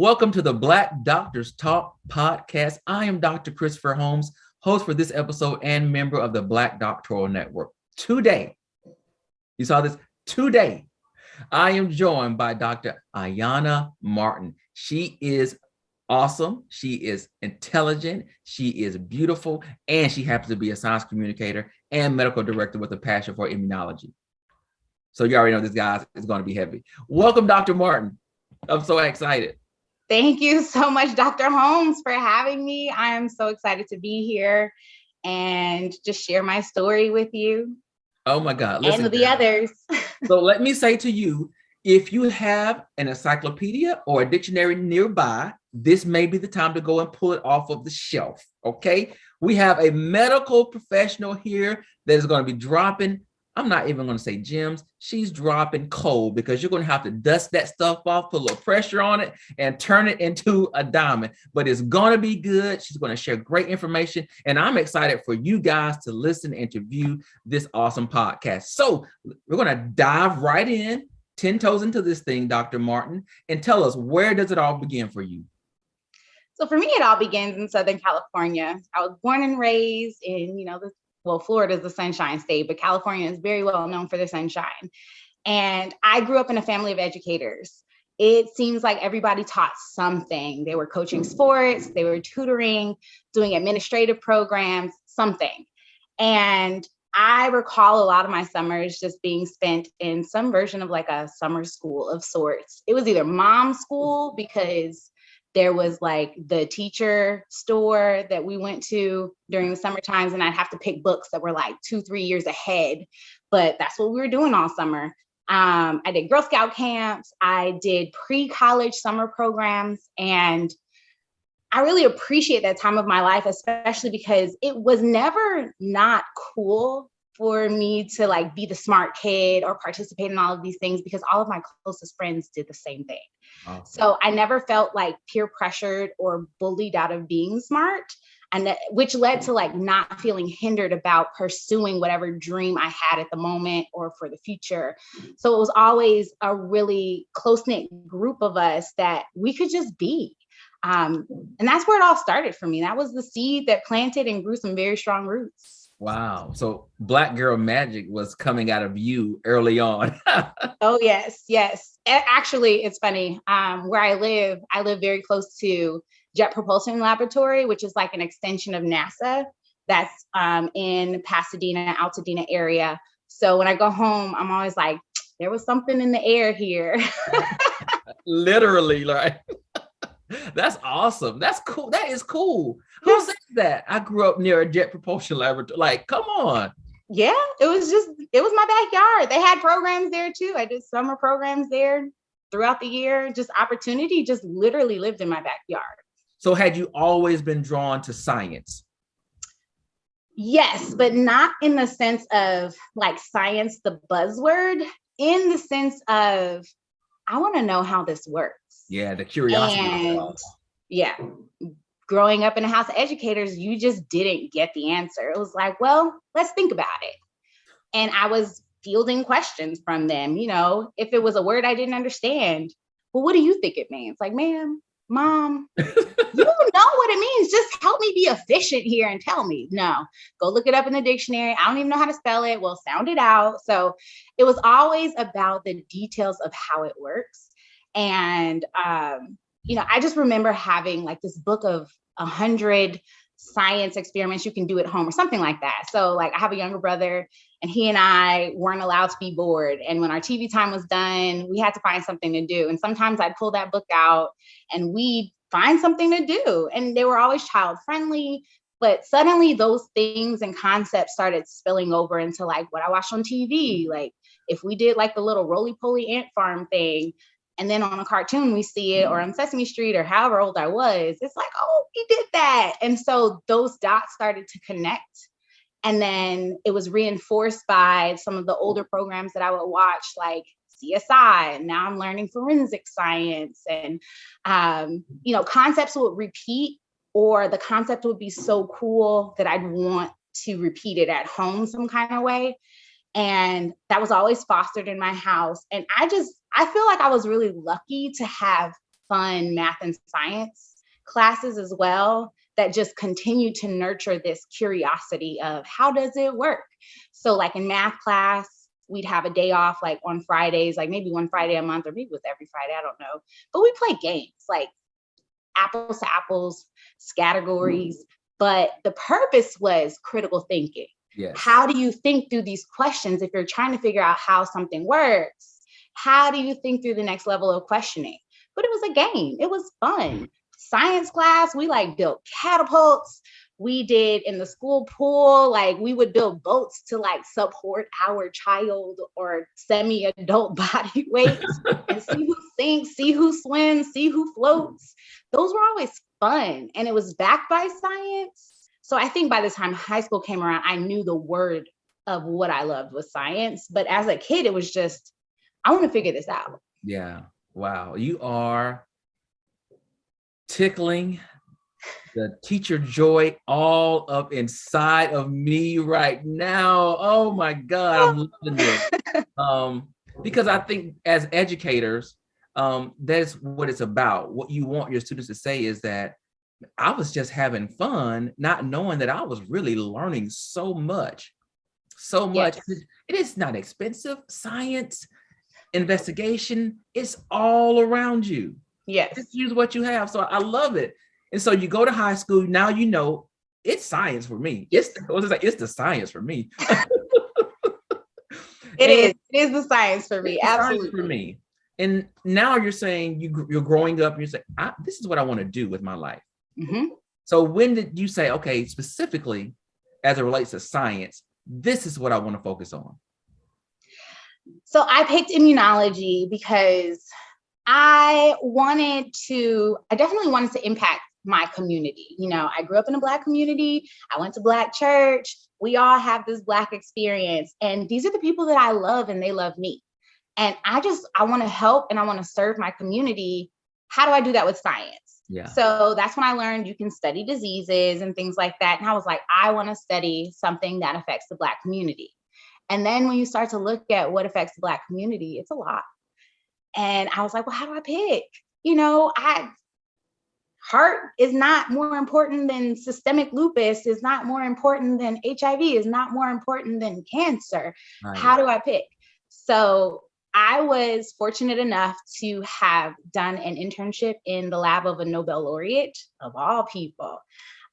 Welcome to the Black Doctors Talk podcast. I am Dr. Christopher Holmes, host for this episode and member of the Black Doctoral Network. Today, you saw this? Today, I am joined by Dr. Ayana Martin. She is awesome. She is intelligent. She is beautiful. And she happens to be a science communicator and medical director with a passion for immunology. So you already know this guy is going to be heavy. Welcome, Dr. Martin. I'm so excited. Thank you so much, Dr. Holmes, for having me. I am so excited to be here and just share my story with you. Oh my God. Listen, and the others. So let me say to you, if you have an encyclopedia or a dictionary nearby, this may be the time to go and pull it off of the shelf, okay? We have a medical professional here that is going to be dropping, I'm not even going to say gems, she's dropping coal, because you're going to have to dust that stuff off, put a little pressure on it, and turn it into a diamond. But it's going to be good. She's going to share great information, and I'm excited for you guys to listen and to view this awesome podcast. So we're going to dive right in, 10 toes into this thing, Dr. Martin, and tell us, where does it all begin for you? So for me, it all begins in Southern California. I was born and raised in, Florida is the Sunshine State, but California is very well known for the sunshine. And I grew up in a family of educators. It seems like everybody taught something. They were coaching sports, they were tutoring, doing administrative programs, something. And I recall a lot of my summers just being spent in some version of like a summer school of sorts. It was either mom school, because there was like the teacher store that we went to during the summer times, and I'd have to pick books that were like 2-3 years ahead, but that's what we were doing all summer. I did Girl Scout camps, I did pre-college summer programs, and I really appreciate that time of my life, especially because it was never not cool for me to like be the smart kid or participate in all of these things, because all of my closest friends did the same thing. Awesome. So I never felt like peer pressured or bullied out of being smart, and which led to like not feeling hindered about pursuing whatever dream I had at the moment or for the future. So it was always a really close-knit group of us that we could just be. And that's where it all started for me. That was the seed that planted and grew some very strong roots. Wow. So Black girl magic was coming out of you early on. Oh, yes. Actually, it's funny. Where I live very close to Jet Propulsion Laboratory, which is like an extension of NASA that's in Pasadena, Altadena area. So when I go home, I'm always like, there was something in the air here. Literally, like. That's awesome. That's cool. That is cool. Who says that? I grew up near a jet propulsion laboratory. Like, come on. Yeah, it was my backyard. They had programs there too. I did summer programs there throughout the year. Just opportunity just literally lived in my backyard. So had you always been drawn to science? Yes, but not in the sense of like science, the buzzword, in the sense of, I want to know how this works. Yeah, the curiosity. And yeah, growing up in a house of educators, you just didn't get the answer. It was like, well, let's think about it. And I was fielding questions from them. If it was a word I didn't understand, well, what do you think it means? Like, ma'am, mom, you know what it means. Just help me be efficient here and tell me. No, go look it up in the dictionary. I don't even know how to spell it. Well, sound it out. So it was always about the details of how it works. And, I just remember having like this book of 100 science experiments you can do at home or something like that. So like I have a younger brother, and he and I weren't allowed to be bored. And when our TV time was done, we had to find something to do. And sometimes I'd pull that book out and we'd find something to do. And they were always child friendly. But suddenly those things and concepts started spilling over into like what I watched on TV. Like if we did like the little roly-poly ant farm thing, and then on a cartoon we see it, or on Sesame Street, or however old I was, it's like, oh, he did that. And so those dots started to connect. And then it was reinforced by some of the older programs that I would watch, like CSI. And now I'm learning forensic science. And, concepts would repeat, or the concept would be so cool that I'd want to repeat it at home some kind of way. And that was always fostered in my house. And I feel like I was really lucky to have fun math and science classes as well that just continue to nurture this curiosity of how does it work? So like in math class, we'd have a day off like on Fridays, like maybe one Friday a month, or maybe it was every Friday, I don't know. But we play games like apples to apples, categories. But the purpose was critical thinking. Yes. How do you think through these questions if you're trying to figure out how something works? How do you think through the next level of questioning? But it was a game. It was fun. Science class, we like built catapults. We did in the school pool, like we would build boats to like support our child or semi-adult body weights and see who sinks, see who swims, see who floats. Those were always fun. And it was backed by science. So I think by the time high school came around, I knew the word of what I loved was science. But as a kid, it was just, I want to figure this out. Yeah. Wow. You are tickling the teacher joy all up inside of me right now. Oh my God, I'm loving this. Because I think as educators, that's what it's about. What you want your students to say is that I was just having fun, not knowing that I was really learning so much. So much. Yes. It is not expensive. Science, investigation, it's all around you. Yes. Just use what you have. So I love it. And so you go to high school, now you know it's science for me. It's the science for me. It is the science for me. Absolutely. For me. And now you're saying you're growing up and you say, this is what I want to do with my life. Mm-hmm. So when did you say, okay, specifically as it relates to science, this is what I want to focus on? So I picked immunology because I definitely wanted to impact my community. You know, I grew up in a Black community. I went to Black church. We all have this Black experience. And these are the people that I love and they love me. And I want to help and I want to serve my community. How do I do that with science? Yeah. So that's when I learned you can study diseases and things like that. And I was like, I want to study something that affects the Black community. And then when you start to look at what affects the Black community, it's a lot. And I was like, well, how do I pick? You know, heart is not more important than systemic lupus, is not more important than HIV, is not more important than cancer. Right. How do I pick? So I was fortunate enough to have done an internship in the lab of a Nobel laureate, of all people.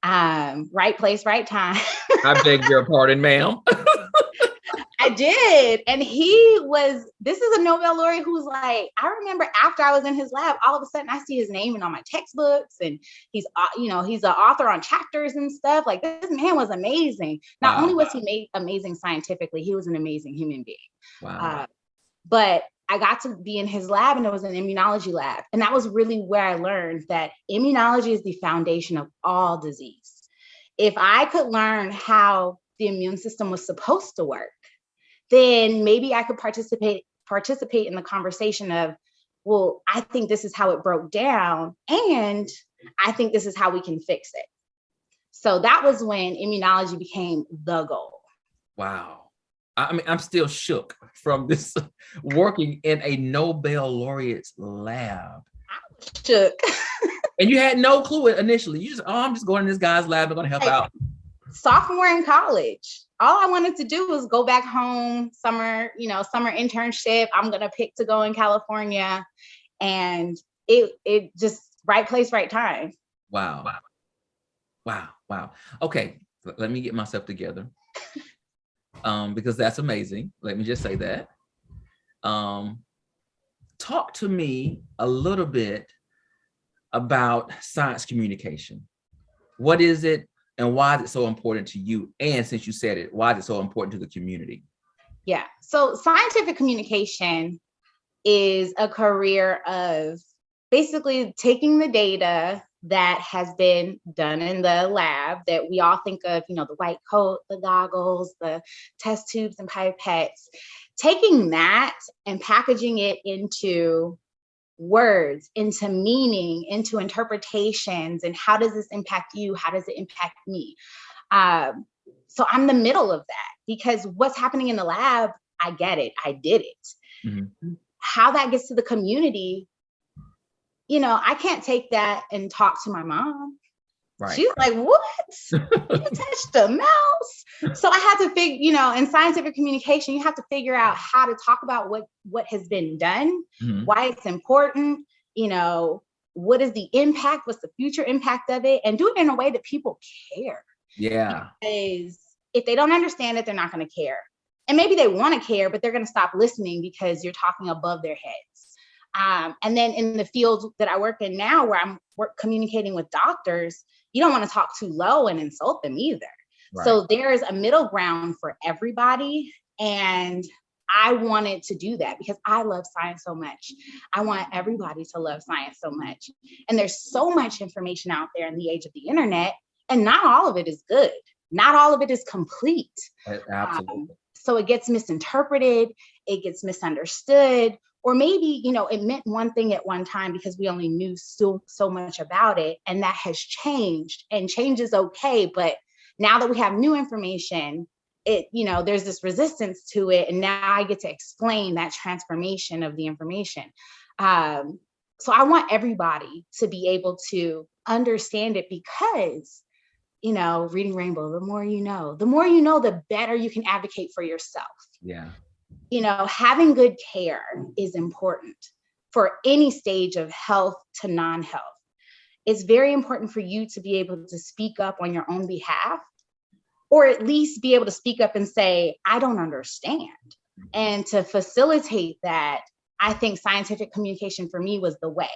Right place, right time. I beg your pardon, ma'am. I did. And this is a Nobel laureate who's like, I remember after I was in his lab, all of a sudden I see his name in all my textbooks and he's an author on chapters and stuff. Like, this man was amazing. Not only was he amazing scientifically, he was an amazing human being. Wow. But I got to be in his lab and it was an immunology lab. And that was really where I learned that immunology is the foundation of all disease. If I could learn how the immune system was supposed to work, then maybe I could participate in the conversation of, well, I think this is how it broke down, and I think this is how we can fix it. So that was when immunology became the goal. Wow. I mean, I'm still shook from this working in a Nobel laureate's lab. I was shook. And you had no clue initially. You just, I'm just going to this guy's lab. I'm going to help out. Sophomore in college. All I wanted to do was go back home, summer internship. I'm going to pick to go in California. And it just right place, right time. Wow. Okay. Let me get myself together. Because that's amazing. Let me just say that. Talk to me a little bit about science communication. What is it and why is it so important to you? And since you said it, why is it so important to the community? Yeah. So scientific communication is a career of basically taking the data that has been done in the lab that we all think of, the white coat, the goggles, the test tubes and pipettes, taking that and packaging it into words, into meaning, into interpretations, and how does this impact you? How does it impact me? So I'm the middle of that because what's happening in the lab, I get it. I did it. Mm-hmm. How that gets to the community, I can't take that and talk to my mom. Right. She's like, what? You touched the mouse? So I had to figure, in scientific communication, you have to figure out how to talk about what has been done, why it's important, what is the impact, what's the future impact of it, and do it in a way that people care. Yeah. Because if they don't understand it, they're not going to care. And maybe they want to care, but they're going to stop listening because you're talking above their heads. And then in the field that I work in now, where I'm communicating with doctors, you don't want to talk too low and insult them either. Right. So there's a middle ground for everybody. And I wanted to do that because I love science so much. I want everybody to love science so much. And there's so much information out there in the age of the internet, and not all of it is good. Not all of it is complete. Absolutely. So it gets misinterpreted, it gets misunderstood, or maybe, it meant one thing at one time because we only knew so much about it. And that has changed, and change is okay. But now that we have new information, there's this resistance to it. And now I get to explain that transformation of the information. So I want everybody to be able to understand it because, reading Rainbow, the more you know, the better you can advocate for yourself. Yeah. Having good care is important for any stage of health to non-health. It's very important for you to be able to speak up on your own behalf, or at least be able to speak up and say, I don't understand. And to facilitate that, I think scientific communication for me was the way,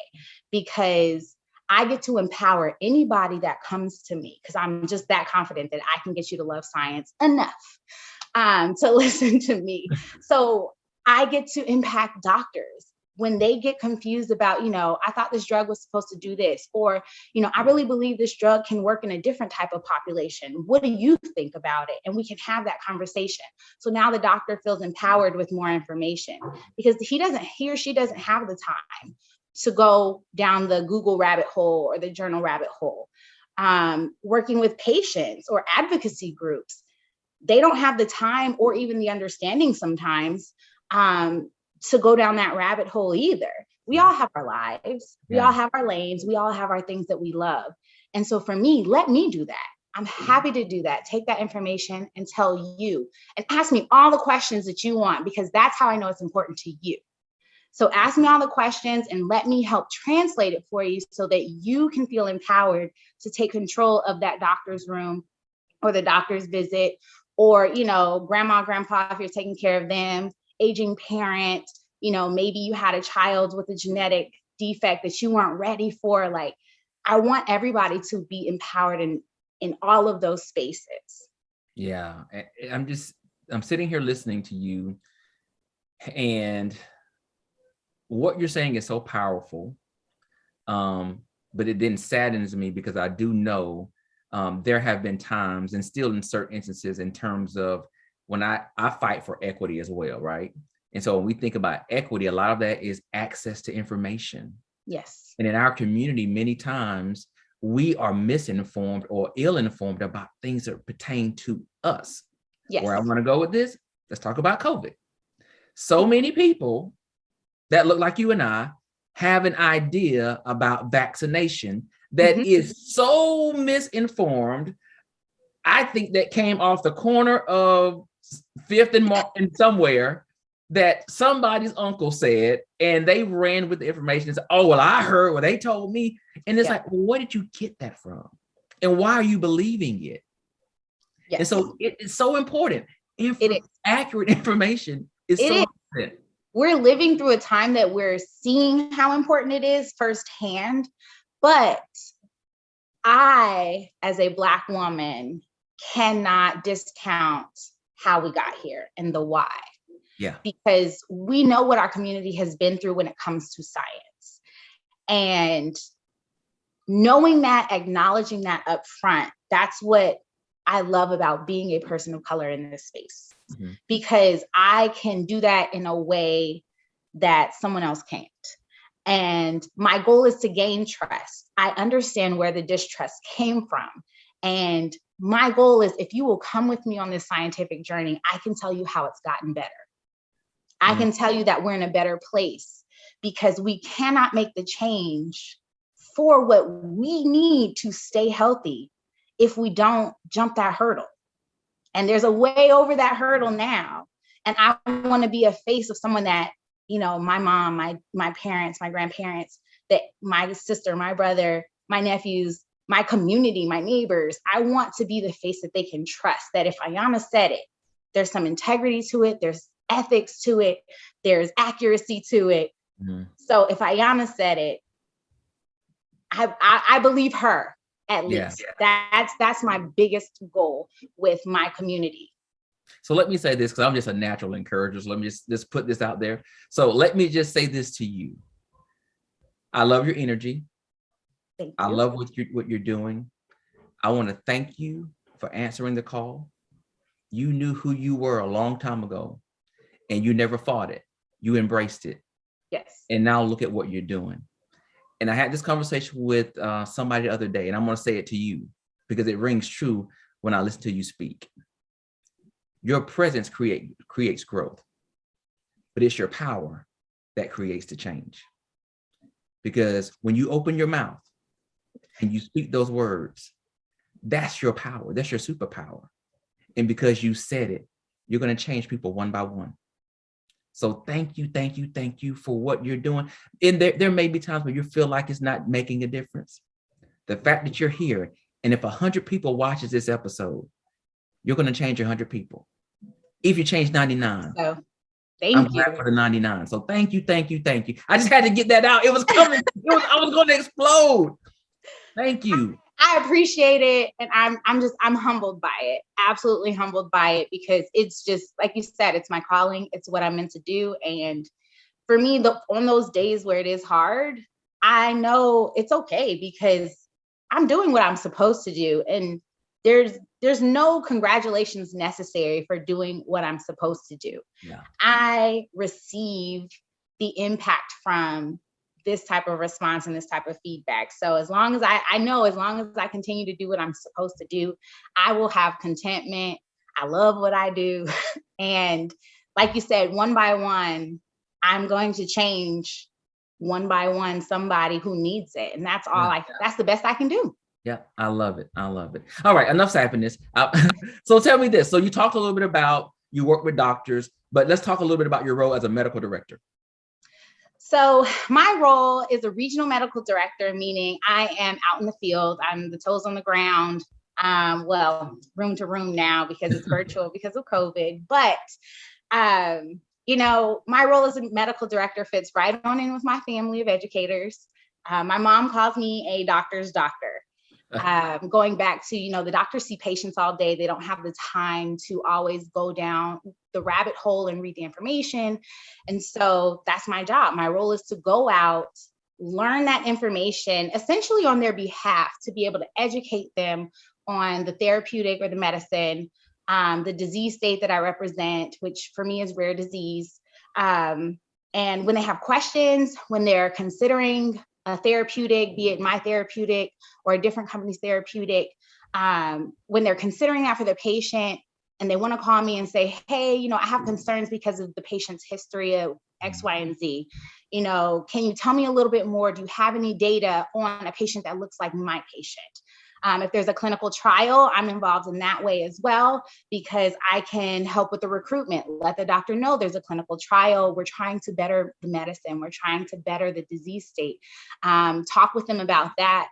because I get to empower anybody that comes to me, because I'm just that confident that I can get you to love science enough to listen to me. So I get to impact doctors when they get confused about, I thought this drug was supposed to do this, or, I really believe this drug can work in a different type of population. What do you think about it? And we can have that conversation. So now the doctor feels empowered with more information, because he or she doesn't have the time to go down the Google rabbit hole or the journal rabbit hole. Working with patients or advocacy groups, they don't have the time or even the understanding sometimes to go down that rabbit hole either. We all have our lives. We all have our lanes. We all have our things that we love. And so for me, let me do that. I'm happy to do that. Take that information and tell you, and ask me all the questions that you want, because that's how I know it's important to you. So ask me all the questions and let me help translate it for you so that you can feel empowered to take control of that doctor's room or the doctor's visit, or, grandma, grandpa, if you're taking care of them, aging parent, maybe you had a child with a genetic defect that you weren't ready for. Like, I want everybody to be empowered in all of those spaces. Yeah. I'm sitting here listening to you, and what you're saying is so powerful. But it then saddens me, because I do know there have been times, and still in certain instances, in terms of when I fight for equity as well, right? And so when we think about equity, a lot of that is access to information. Yes. And in our community, many times we are misinformed or ill-informed about things that pertain to us. Yes. Where I want to go with this, let's talk about COVID. So many people that look like you and I have an idea about vaccination that is so misinformed. I think that came off the corner of 5th and somewhere, that somebody's uncle said, and they ran with the information and said, oh, well, I heard what they told me. And it's like, well, where did you get that from? And why are you believing it? Yes. And so it's so important. Accurate information is so important. We're living through a time that we're seeing how important it is firsthand. But I, as a Black woman, cannot discount how we got here and the why. Yeah. Because we know what our community has been through when it comes to science. And knowing that, acknowledging that up front, that's what I love about being a person of color in this space. Because I can do that in a way that someone else can't. And my goal is to gain trust. I understand where the distrust came from. And my goal is, if you will come with me on this scientific journey, I can tell you how it's gotten better. I can tell you that we're in a better place, because we cannot make the change for what we need to stay healthy if we don't jump that hurdle. And there's a way over that hurdle now. And I want to be a face of someone that, you know, my mom, my parents, my grandparents, that my sister, my brother, my nephews, my community, my neighbors, I want to be the face that they can trust, that if Ayana said it, there's some integrity to it, there's ethics to it, there's accuracy to it. Mm-hmm. So if Ayana said it, I believe her. At least that's my biggest goal with my community. So let me say this, because I'm just a natural encourager. So let me just put this out there. So let me just say this to you. I love your energy. Thank you. I love what you're doing. I want to thank you for answering the call. You knew who you were a long time ago, and you never fought it. You embraced it. Yes. And now look at what you're doing. And I had this conversation with somebody the other day, and I'm going to say it to you because it rings true when I listen to you speak. Your presence creates growth, but it's your power that creates the change. Because when you open your mouth and you speak those words, that's your power. That's your superpower. And because you said it, you're going to change people one by one. So thank you for what you're doing. And there may be times where you feel like it's not making a difference. The fact that you're here, and if 100 people watches this episode, you're going to change 100 people. If you change 99, so, I'm glad for the 99. So thank you. I just had to get that out. It was coming. I was going to explode. Thank you. I appreciate it. And I'm humbled by it. Absolutely humbled by it, because it's just, like you said, it's my calling. It's what I'm meant to do. And for me, on those days where it is hard, I know it's okay because I'm doing what I'm supposed to do. And there's no congratulations necessary for doing what I'm supposed to do. Yeah. I receive the impact from this type of response and this type of feedback. So as long as I know, as long as I continue to do what I'm supposed to do, I will have contentment. I love what I do. And like you said, one by one, I'm going to change one by one somebody who needs it. And that's all that's the best I can do. Yeah, I love it. All right, enough happiness. So tell me this. So you talked a little bit about you work with doctors, but let's talk a little bit about your role as a medical director. So my role is a regional medical director, meaning I am out in the field. I'm the toes on the ground. Well, room to room now because it's virtual because of COVID. But, you know, my role as a medical director fits right on in with my family of educators. My mom calls me a doctor's doctor. Going back to, you know, the doctors see patients all day. They don't have the time to always go down the rabbit hole and read the information. And so that's my job. My role is to go out, learn that information essentially on their behalf, to be able to educate them on the therapeutic or the medicine, the disease state that I represent, which for me is rare disease. And when they have questions, when they're considering a therapeutic, be it my therapeutic or a different company's therapeutic, when they're considering that for their patient and they want to call me and say, hey, you know, I have concerns because of the patient's history of X, Y, and Z. You know, can you tell me a little bit more? Do you have any data on a patient that looks like my patient? If there's a clinical trial, I'm involved in that way as well, because I can help with the recruitment, let the doctor know there's a clinical trial. We're trying to better the medicine. We're trying to better the disease state. Talk with them about that.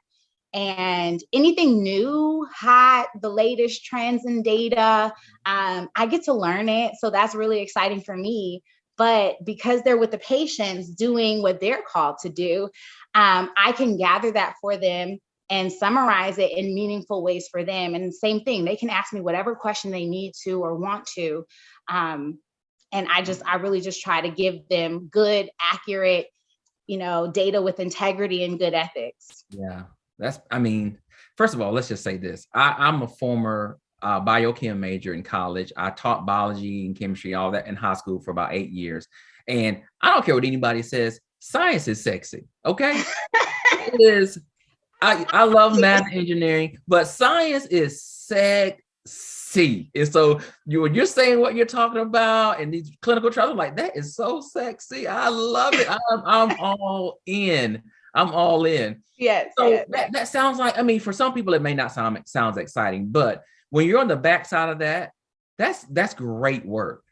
And anything new, hot, the latest trends and data, I get to learn it. So that's really exciting for me. But because they're with the patients doing what they're called to do, I can gather that for them and summarize it in meaningful ways for them. And same thing, they can ask me whatever question they need to or want to. And I really just try to give them good, accurate, you know, data with integrity and good ethics. Yeah, first of all, let's just say this. I'm a former biochem major in college. I taught biology and chemistry, all that in high school for about 8 years. And I don't care what anybody says, science is sexy, okay? It is. I love math and engineering, but science is sexy. see. And so you're saying what you're talking about and these clinical trials, I'm like, that is so sexy. I love it. I'm all in. I'm all in. Yes. So Yes. that sounds like, I mean, for some people it may not sounds exciting, but when you're on the backside of that, that's great work.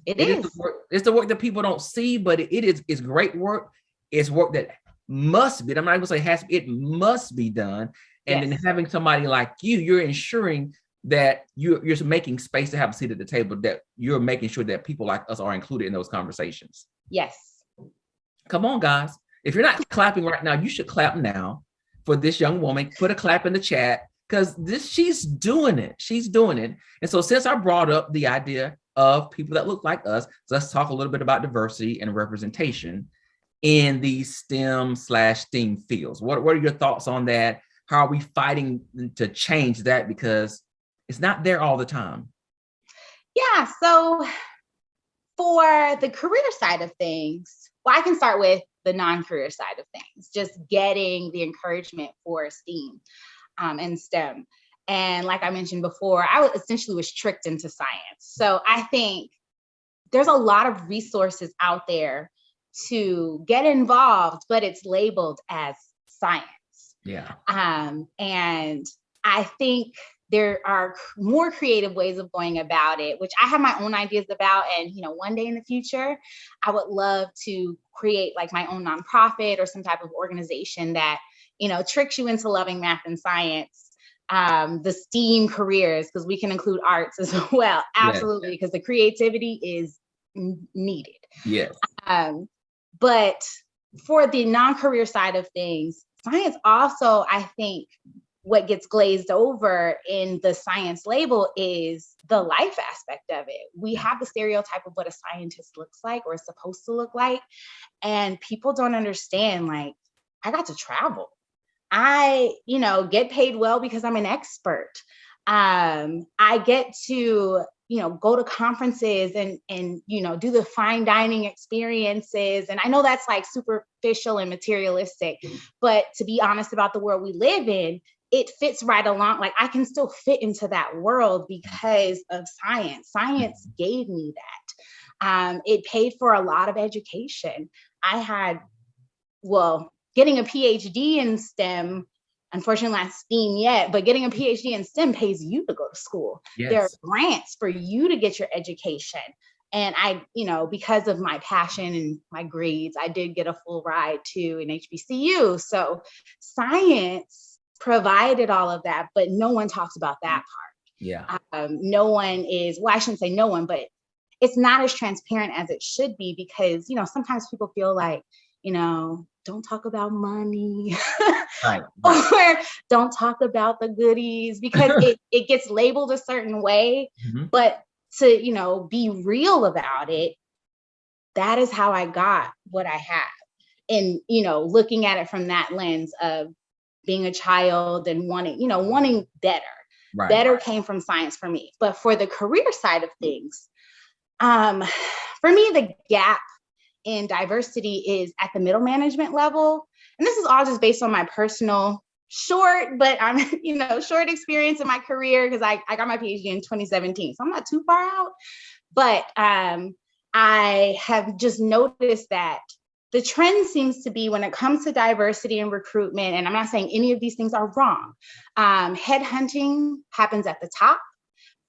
It It is is. the work, it's the work that people don't see, but it's great work. It's work that must be. I'm not even say has, it must be done. And then having somebody like you're ensuring that you're making space to have a seat at the table, that you're making sure that people like us are included in those conversations. Yes. Come on, guys. If you're not clapping right now, you should clap now for this young woman. Put a clap in the chat because she's doing it. She's doing it. And so since I brought up the idea of people that look like us, so let's talk a little bit about diversity and representation in these STEM/STEAM fields. What are your thoughts on that? How are we fighting to change that? Because it's not there all the time. Yeah. So for the career side of things, well, I can start with the non-career side of things, just getting the encouragement for STEAM and STEM. And like I mentioned before, I essentially was tricked into science. So I think there's a lot of resources out there to get involved, but it's labeled as science. Yeah. And I think there are more creative ways of going about it, which I have my own ideas about. And, one day in the future, I would love to create like my own nonprofit or some type of organization that, tricks you into loving math and science, the STEAM careers, because we can include arts as well. Absolutely. Because the creativity is needed. Yes. But for the non-career side of things, science also, I think, what gets glazed over in the science label is the life aspect of it. We have the stereotype of what a scientist looks like or is supposed to look like. And people don't understand, like, I got to travel. I, get paid well because I'm an expert. I get to, go to conferences and, do the fine dining experiences. And I know that's like superficial and materialistic, but to be honest about the world we live in, it fits right along. Like I can still fit into that world because of science. Science gave me that. It paid for a lot of education. I had, getting a PhD in STEM, unfortunately not STEAM yet, but getting a PhD in STEM pays you to go to school. Yes. There are grants for you to get your education. And I, because of my passion and my grades, I did get a full ride to an HBCU. So science provided all of that, but no one talks about that part. Yeah. No one is, I shouldn't say no one, but it's not as transparent as it should be because, sometimes people feel like, don't talk about money. Right. Or don't talk about the goodies because it gets labeled a certain way. Mm-hmm. But to, be real about it, that is how I got what I have. And, looking at it from that lens of being a child and wanting better. Right. Better came from science for me. But for the career side of things, for me, the gap in diversity is at the middle management level. And this is all just based on my personal short experience in my career because I got my PhD in 2017. So I'm not too far out. But I have just noticed that the trend seems to be when it comes to diversity and recruitment, and I'm not saying any of these things are wrong. Headhunting happens at the top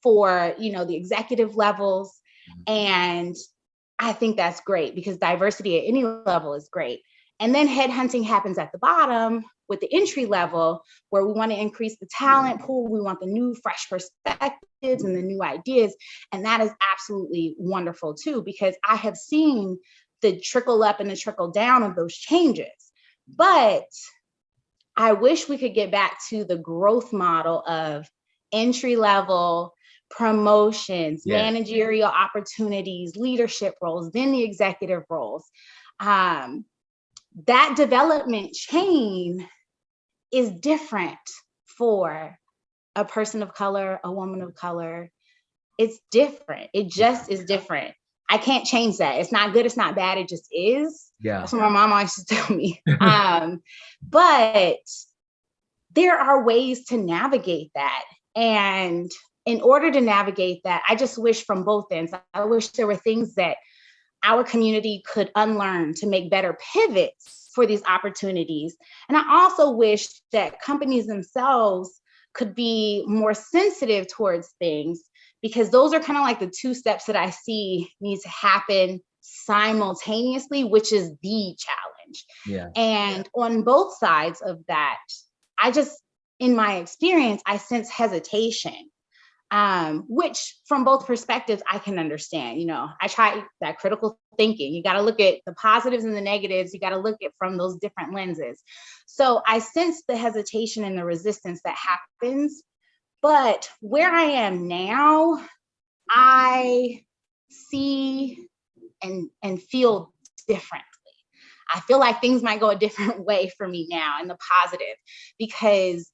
for, the executive levels. And I think that's great because diversity at any level is great. And then headhunting happens at the bottom with the entry level where we want to increase the talent pool. We want the new fresh perspectives and the new ideas. And that is absolutely wonderful too, because I have seen the trickle up and the trickle down of those changes. But I wish we could get back to the growth model of entry level promotions, managerial opportunities, leadership roles, then the executive roles. That development chain is different for a person of color, a woman of color. It's different. It just is different. I can't change that. It's not good. It's not bad. It just is. Yeah. That's what my mom always used to tell me. But there are ways to navigate that. And in order to navigate that, I just wish from both ends, I wish there were things that our community could unlearn to make better pivots for these opportunities. And I also wish that companies themselves could be more sensitive towards things, because those are kind of like the two steps that I see need to happen simultaneously, which is the challenge. Yeah. And on both sides of that, I just, in my experience, I sense hesitation, which from both perspectives, I can understand. You know, I try that critical thinking. You got to look at the positives and the negatives. You got to look at from those different lenses. So I sense the hesitation and the resistance that happens. But where I am now, I see and feel differently. I feel like things might go a different way for me now in the positive, because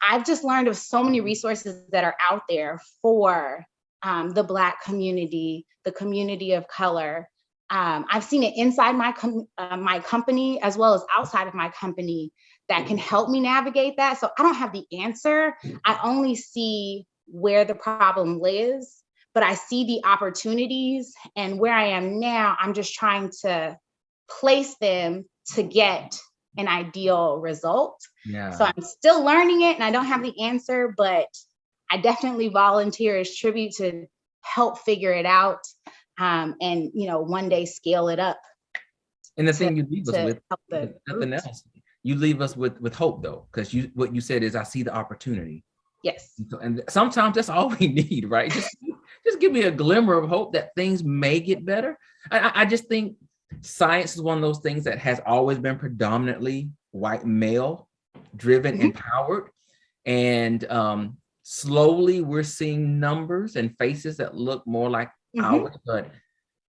I've just learned of so many resources that are out there for the Black community, the community of color. I've seen it inside my company as well as outside of my company that can help me navigate that. So I don't have the answer. I only see where the problem lives, but I see the opportunities. And where I am now, I'm just trying to place them to get an ideal result. Yeah. So I'm still learning it and I don't have the answer, but I definitely volunteer as tribute to help figure it out, and, you know, one day scale it up. And the thing you leave us with, nothing groups. else. You leave us with hope, though, because what you said is, I see the opportunity. Yes. And sometimes that's all we need, right? Just give me a glimmer of hope that things may get better. I just think science is one of those things that has always been predominantly white male driven, empowered. And slowly we're seeing numbers and faces that look more like ours. But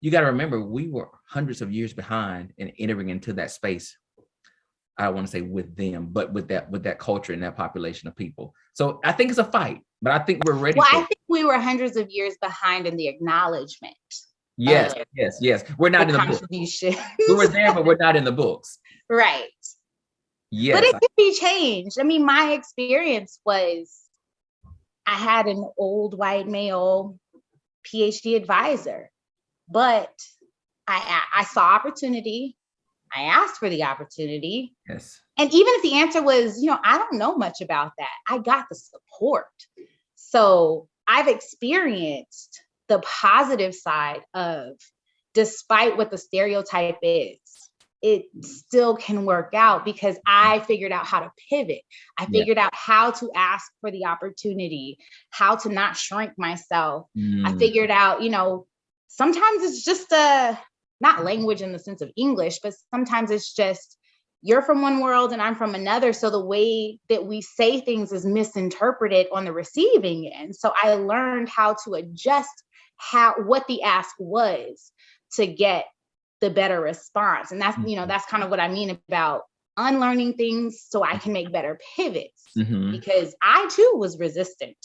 you got to remember, we were hundreds of years behind in entering into that space. I don't want to say with them, but with that culture and that population of people. So I think it's a fight, but I think we're ready. Well, I think we were hundreds of years behind in the acknowledgement. Yes. We're not in the books. We were there, but we're not in the books. Right. Yes. But it could be changed. I mean, my experience was I had an old white male PhD advisor, but I saw opportunity. I asked for the opportunity. Yes. And even if the answer was, you know, I don't know much about that, I got the support. So I've experienced the positive side of, despite what the stereotype is, it still can work out because I figured out how to pivot. I figured out how to ask for the opportunity, how to not shrink myself. I figured out, you know, sometimes it's just not language in the sense of English, but sometimes it's just, you're from one world and I'm from another. So the way that we say things is misinterpreted on the receiving end. So I learned how to adjust what the ask was to get the better response. And that's, you know, that's kind of what I mean about unlearning things so I can make better pivots, because I too was resistant,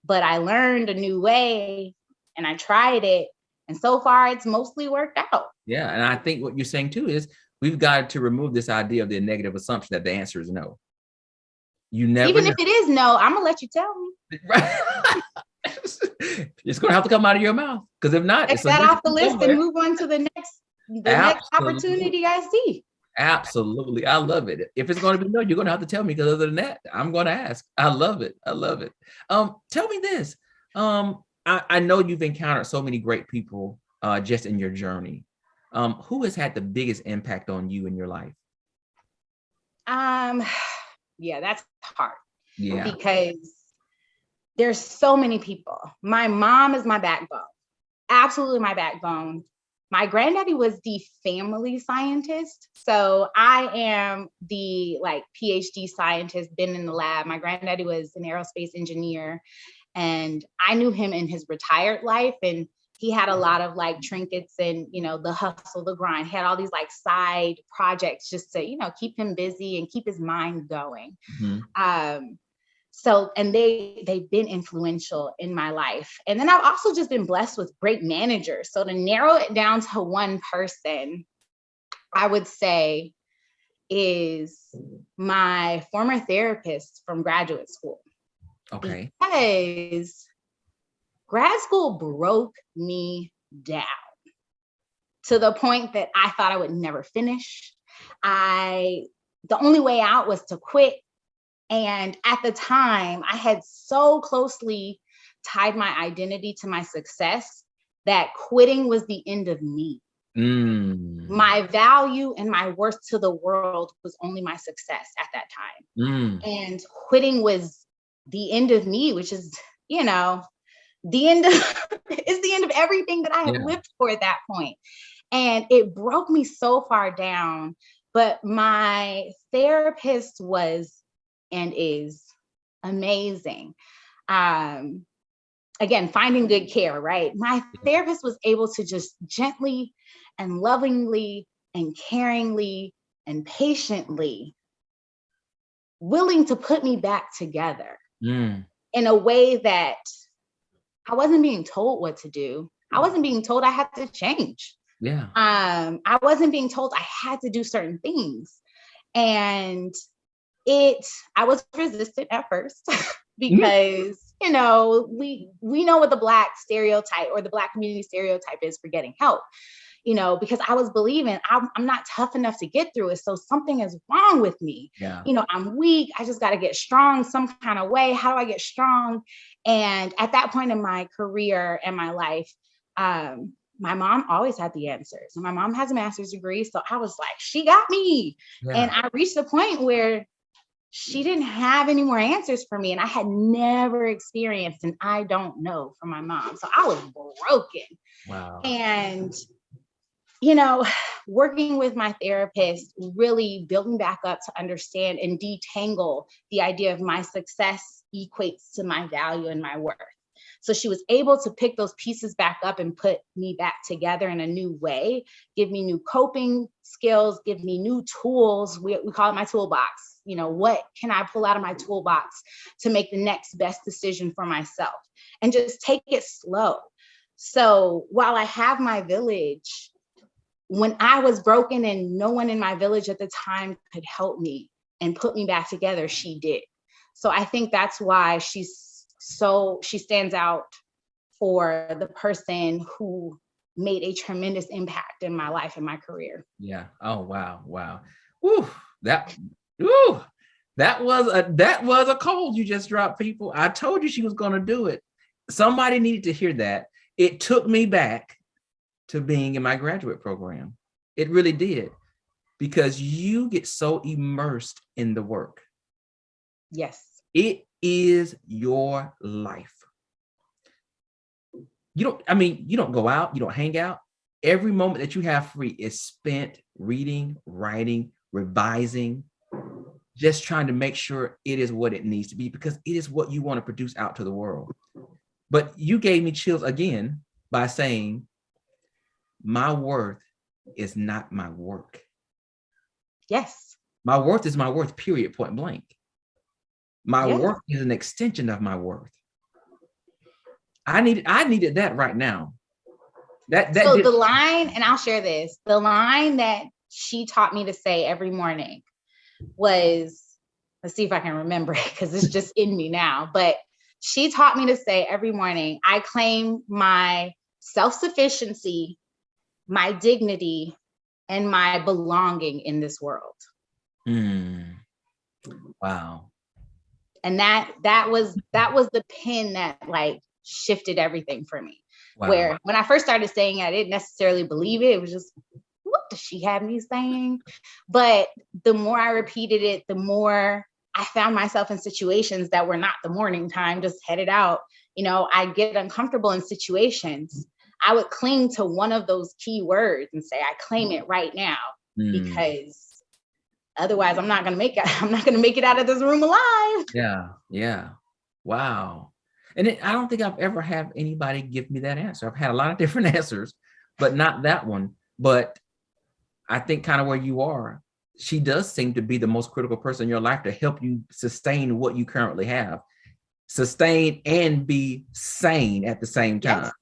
but I learned a new way and I tried it. And so far it's mostly worked out. Yeah. And I think what you're saying too is we've got to remove this idea of the negative assumption that the answer is no. You never Even know. if it is no, I'm gonna let you tell me. Right. It's gonna have to come out of your mouth, because if not, Check that off the list and move on to the next opportunity I see. Absolutely. I love it. If it's going to be no, you're going to have to tell me, because other than that, I'm going to ask. I love it. Tell me this. I know you've encountered so many great people just in your journey. Who has had the biggest impact on you in your life? Yeah, that's hard. Yeah. Because there's so many people. My mom is my backbone. Absolutely my backbone. My granddaddy was the family scientist. So I am the PhD scientist, been in the lab. My granddaddy was an aerospace engineer, and I knew him in his retired life, and he had a lot of like trinkets and, the hustle, the grind. He had all these side projects just to, keep him busy and keep his mind going. Mm-hmm. So, and they've been influential in my life. And then I've also just been blessed with great managers. So to narrow it down to one person, I would say is my former therapist from graduate school. Okay. Because grad school broke me down to the point that I thought I would never finish. The only way out was to quit. And at the time, I had so closely tied my identity to my success that quitting was the end of me. My value and my worth to the world was only my success at that time. And quitting was the end of me, which is, the end of is the end of everything that I had lived for at that point. And it broke me so far down. But my therapist was and is amazing. Again, finding good care, right? My therapist was able to just gently and lovingly and caringly and patiently willing to put me back together in a way that I wasn't being told what to do. I wasn't being told I had to change. Yeah. I wasn't being told I had to do certain things. And I was resistant at first because, we know what the Black stereotype or the Black community stereotype is for getting help, because I was believing I'm not tough enough to get through it. So something is wrong with me. Yeah. I'm weak. I just got to get strong some kind of way. How do I get strong? And at that point in my career and my life, my mom always had the answers. And my mom has a master's degree. So I was like, she got me. Yeah. And I reached a point where she didn't have any more answers for me. And I had never experienced an I don't know from my mom. So I was broken. Wow. And, working with my therapist really built me back up to understand and detangle the idea of my success equates to my value and my worth. So she was able to pick those pieces back up and put me back together in a new way, give me new coping skills, give me new tools. We call it my toolbox. What can I pull out of my toolbox to make the next best decision for myself and just take it slow. So while I have my village, when I was broken and no one in my village at the time could help me and put me back together, she did. So I think that's why she stands out for the person who made a tremendous impact in my life and my career. Yeah. Oh, wow. Wow. Woo. That was a cold you just dropped, people. I told you she was going to do it. Somebody needed to hear that. It took me back to being in my graduate program. It really did, because you get so immersed in the work. Yes. It is your life. You don't go out, you don't hang out. Every moment that you have free is spent reading, writing, revising, just trying to make sure it is what it needs to be, because it is what you want to produce out to the world. But you gave me chills again by saying, my worth is not my work. Yes. My worth is my worth, period, point blank. My work is an extension of my worth. I needed that right now. So the line, and I'll share this, the line that she taught me to say every morning was, let's see if I can remember it because it's just in me now, but she taught me to say every morning, I claim my self-sufficiency, my dignity, and my belonging in this world. Wow. And that was the pin that shifted everything for me. Wow. Where when I first started saying it, I didn't necessarily believe it. It was just, what does she have me saying? But the more I repeated it, the more I found myself in situations that were not the morning time, just headed out. I get uncomfortable in situations. I would cling to one of those key words and say, I claim it right now, because otherwise I'm not going to make it. I'm not going to make it out of this room alive. Yeah. Yeah. Wow. And I don't think I've ever had anybody give me that answer. I've had a lot of different answers, but not that one. But I think kind of where you are, she does seem to be the most critical person in your life to help you sustain what you currently have, sustain and be sane at the same time. Yes.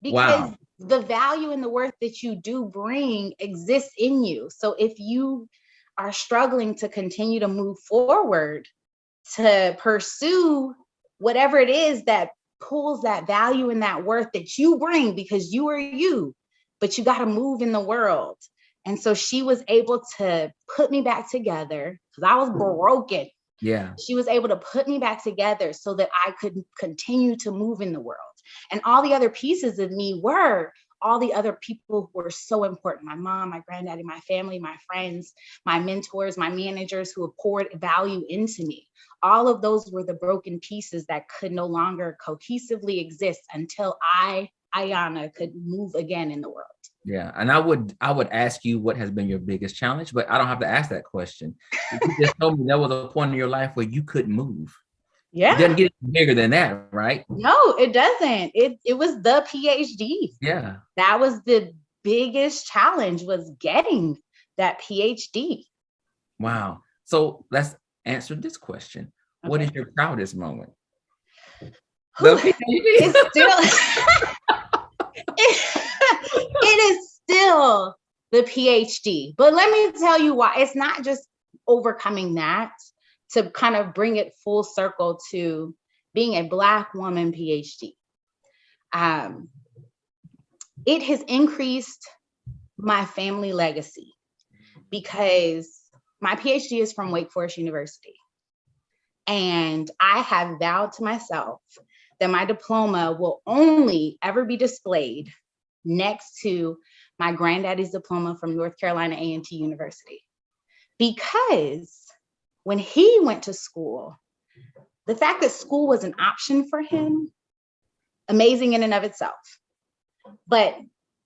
Because the value and the worth that you do bring exists in you. So if you are struggling to continue to move forward, to pursue whatever it is that pulls that value and that worth that you bring, because you are you, but you got to move in the world. And so she was able to put me back together because I was broken. Yeah. She was able to put me back together so that I could continue to move in the world. And all the other pieces of me were all the other people who were so important. My mom, my granddaddy, my family, my friends, my mentors, my managers who have poured value into me. All of those were the broken pieces that could no longer cohesively exist until I, Ayana, could move again in the world. Yeah. And I would ask you what has been your biggest challenge, but I don't have to ask that question. You just told me there was a point in your life where you couldn't move. Yeah. It doesn't get bigger than that, right? No, it doesn't. It was the PhD. Yeah. That was the biggest challenge, was getting that PhD. Wow. So let's answer this question. Okay. What is your proudest moment? It's still it is still the PhD. But let me tell you why. It's not just overcoming that, to kind of bring it full circle to being a Black woman PhD. It has increased my family legacy because my PhD is from Wake Forest University. And I have vowed to myself that my diploma will only ever be displayed next to my granddaddy's diploma from North Carolina A&T University. Because when he went to school, the fact that school was an option for him, amazing in and of itself. But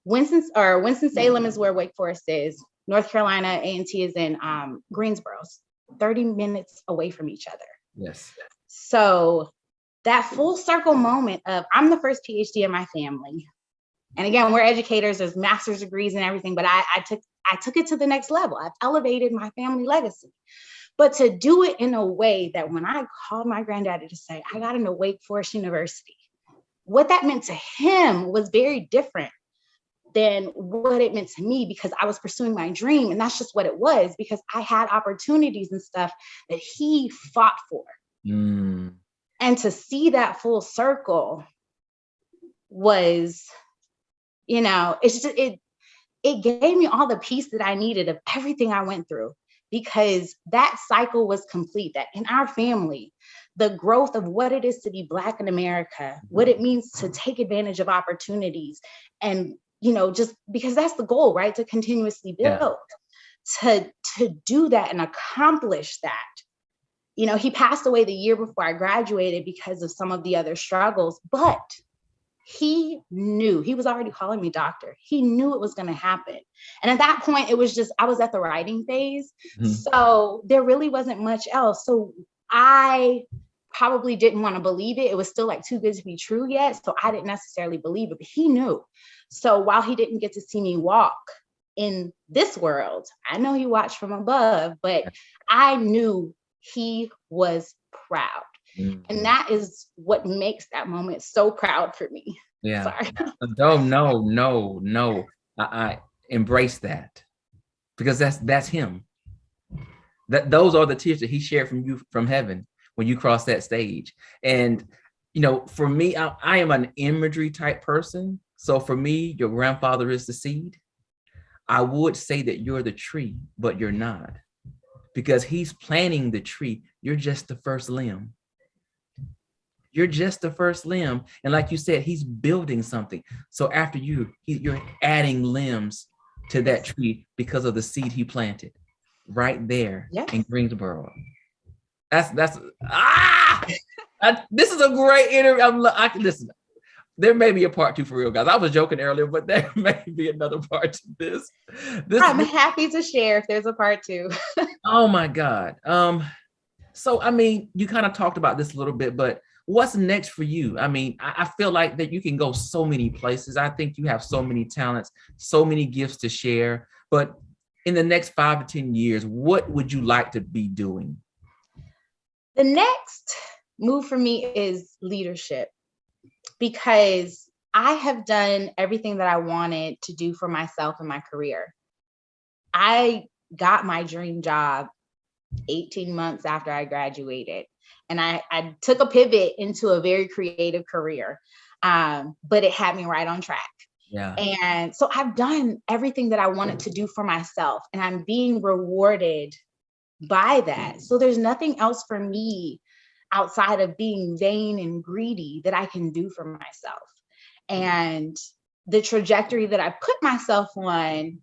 Winston-Salem is where Wake Forest is. North Carolina A&T is in Greensboro, 30 minutes away from each other. Yes. So that full circle moment of, I'm the first PhD in my family. And again, we're educators, there's master's degrees and everything, but I took it to the next level. I've elevated my family legacy. But to do it in a way that when I called my granddaddy to say, I got into Wake Forest University, what that meant to him was very different than what it meant to me, because I was pursuing my dream. And that's just what it was, because I had opportunities and stuff that he fought for. Mm. And to see that full circle was, it's just, it gave me all the peace that I needed of everything I went through, because that cycle was complete, that in our family, the growth of what it is to be Black in America, what it means to take advantage of opportunities, and, just because that's the goal, right? To continuously build, to do that and accomplish that. He passed away the year before I graduated because of some of the other struggles, but he knew, he was already calling me doctor. He knew it was going to happen. And at that point, it was just, I was at the writing phase. Mm-hmm. So there really wasn't much else. So I probably didn't want to believe it. It was still like too good to be true yet. So I didn't necessarily believe it, but he knew. So while he didn't get to see me walk in this world, I know he watched from above, but I knew he was proud. Mm-hmm. And that is what makes that moment so proud for me. Yeah. Sorry. No. I embrace that, because that's him. Those are the tears that he shared from you from heaven when you cross that stage. And for me, I am an imagery type person. So for me, your grandfather is the seed. I would say that you're the tree, but you're not, because he's planting the tree. You're just the first limb. You're just the first limb. And like you said, he's building something. So after you're adding limbs to that tree because of the seed he planted right there in Greensboro. This is a great interview. Listen, there may be a part 2 for real, guys. I was joking earlier, but there may be another part to this. I'm happy to share if there's a part 2. Oh my God. So, you kind of talked about this a little bit, but what's next for you? I feel like that you can go so many places. I think you have so many talents, so many gifts to share. But in the next 5 to 10 years, what would you like to be doing? The next move for me is leadership, because I have done everything that I wanted to do for myself in my career. I got my dream job 18 months after I graduated. And I took a pivot into a very creative career, but it had me right on track. Yeah. And so I've done everything that I wanted to do for myself, and I'm being rewarded by that. So there's nothing else for me outside of being vain and greedy that I can do for myself. And the trajectory that I put myself on,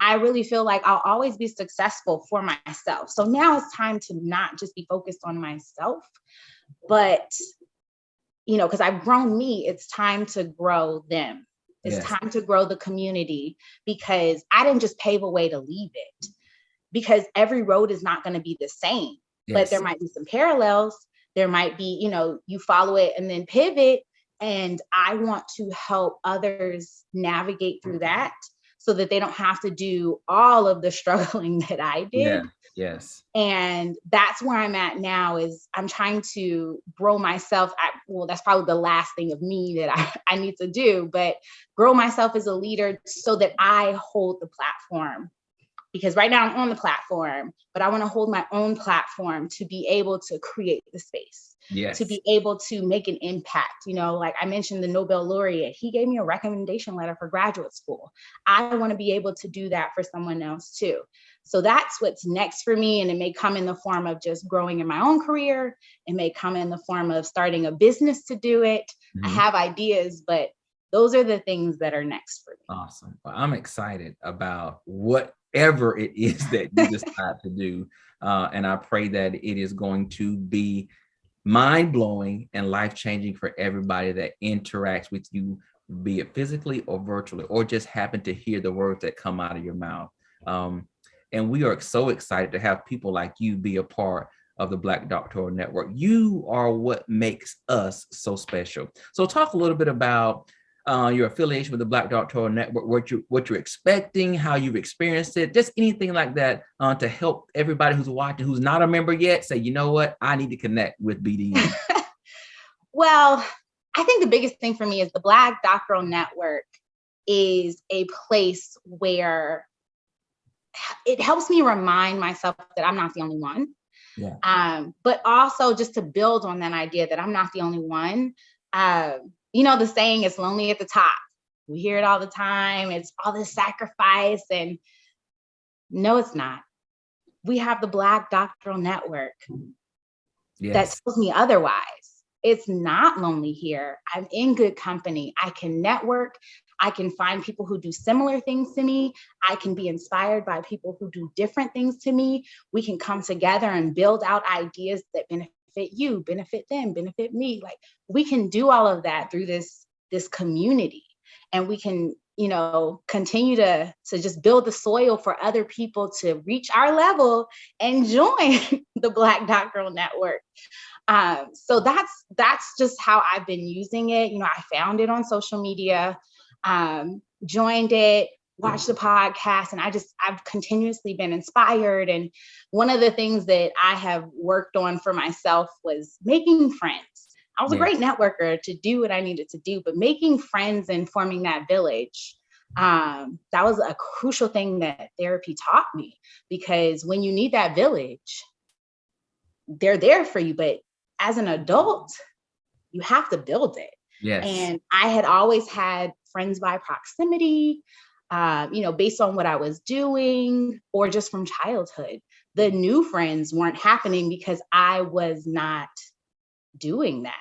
I really feel like I'll always be successful for myself. So now it's time to not just be focused on myself, but, you know, because I've grown me, it's time to grow them. It's Yes. time to grow the community, because I didn't just pave a way to leave it, because every road is not going to be the same, but there Yes. might be some parallels. There might be, you know, you follow it and then pivot. And I want to help others navigate through that so that they don't have to do all of the struggling that I Yeah. did. Yes. And that's where I'm at now, is I'm trying to grow myself. Well, that's probably the last thing of me that I need to do, but grow myself as a leader so that I hold the platform. Because right now I'm on the platform, but I want to hold my own platform to be able to create the space, Yes. to be able to make an impact. You know, like I mentioned, the Nobel laureate, he gave me a recommendation letter for graduate school. I want to be able to do that for someone else too. So that's what's next for me. And it may come in the form of just growing in my own career. It may come in the form of starting a business to do it. I have ideas, but those are the things that are next for me. Awesome. Well, I'm excited about whatever it is that you decide to do. And I pray that it is going to be mind-blowing and life-changing for everybody that interacts with you, be it physically or virtually, or just happen to hear the words that come out of your mouth. And we are so excited to have people like you be a part of the Black Doctoral Network. You are what makes us so special. So talk a little bit about your affiliation with the Black Doctoral Network, what you're expecting, how you've experienced it, just anything like that, to help everybody who's watching, who's not a member yet, say, you know what, I need to connect with BDN. Well, I think the biggest thing for me is the Black Doctoral Network is a place where it helps me remind myself that I'm not the only one. Yeah. But also just to build on that idea that I'm not the only one. You know, the saying, it's lonely at the top. We hear it all the time. It's all this sacrifice. And no, it's not. We have the Black Doctoral Network that tells me otherwise. It's not lonely here. I'm in good company. I can network. I can find people who do similar things to me. I can be inspired by people who do different things to me. We can come together and build out ideas that benefit you, benefit them, benefit me. Like, we can do all of that through this community, and we can, you know, continue to just build the soil for other people to reach our level and join the Black Doctoral Network. So that's just how I've been using it. You know, I found it on social media, joined it, watched the podcast, and I've continuously been inspired. And one of the things that I have worked on for myself was making friends. I was a great networker to do what I needed to do, but making friends and forming that village, that was a crucial thing that therapy taught me, because when you need that village, they're there for you. But as an adult, you have to build it. Yes. And I had always had friends by proximity, you know, based on what I was doing or just from childhood. The new friends weren't happening because I was not doing that.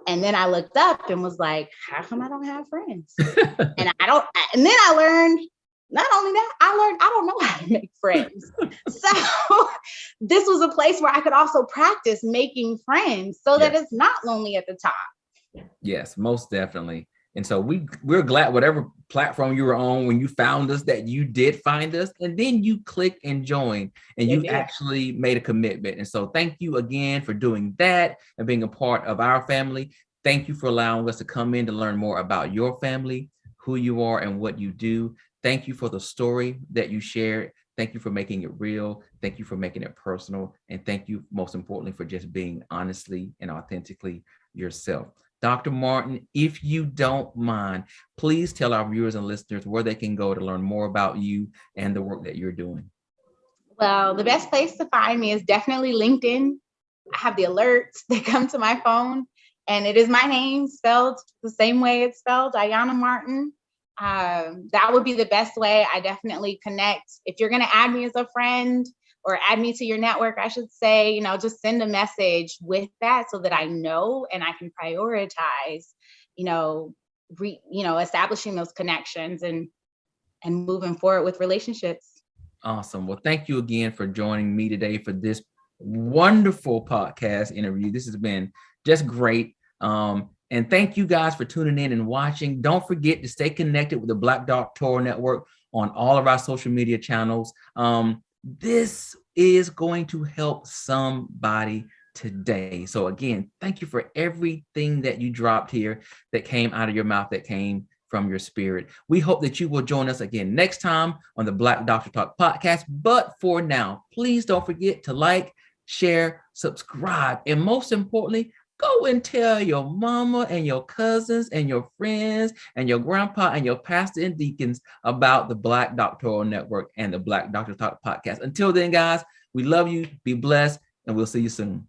And then I looked up and was like, how come I don't have friends? And then I learned, not only that, I don't know how to make friends. So this was a place where I could also practice making friends so that it's not lonely at the top. Yes, most definitely. And so we're glad whatever platform you were on when you found us, that you did find us, and then you clicked and joined, and you actually made a commitment. And so thank you again for doing that and being a part of our family. Thank you for allowing us to come in to learn more about your family, who you are, and what you do. Thank you for the story that you shared. Thank you for making it real. Thank you for making it personal. And thank you, most importantly, for just being honestly and authentically yourself. Dr. Martin, if you don't mind, please tell our viewers and listeners where they can go to learn more about you and the work that you're doing. Well, the best place to find me is definitely LinkedIn. I have the alerts that come to my phone, and it is my name spelled the same way it's spelled, Ayana Martin. That would be the best way. I definitely connect. If you're going to add me as a friend or add me to your network, I should say, just send a message with that so that I know and I can prioritize, establishing those connections and moving forward with relationships. Awesome. Well, thank you again for joining me today for this wonderful podcast interview. This has been just great. And thank you guys for tuning in and watching. Don't forget to stay connected with the Black Doctoral Network on all of our social media channels. This is going to help somebody today. So again, thank you for everything that you dropped here, that came out of your mouth, that came from your spirit. We hope that you will join us again next time on the Black Doctor Talk podcast. But for now, please don't forget to like, share, subscribe, and most importantly, go and tell your mama and your cousins and your friends and your grandpa and your pastor and deacons about the Black Doctoral Network and the Black Doctor Talk podcast. Until then, guys, we love you. Be blessed, and we'll see you soon.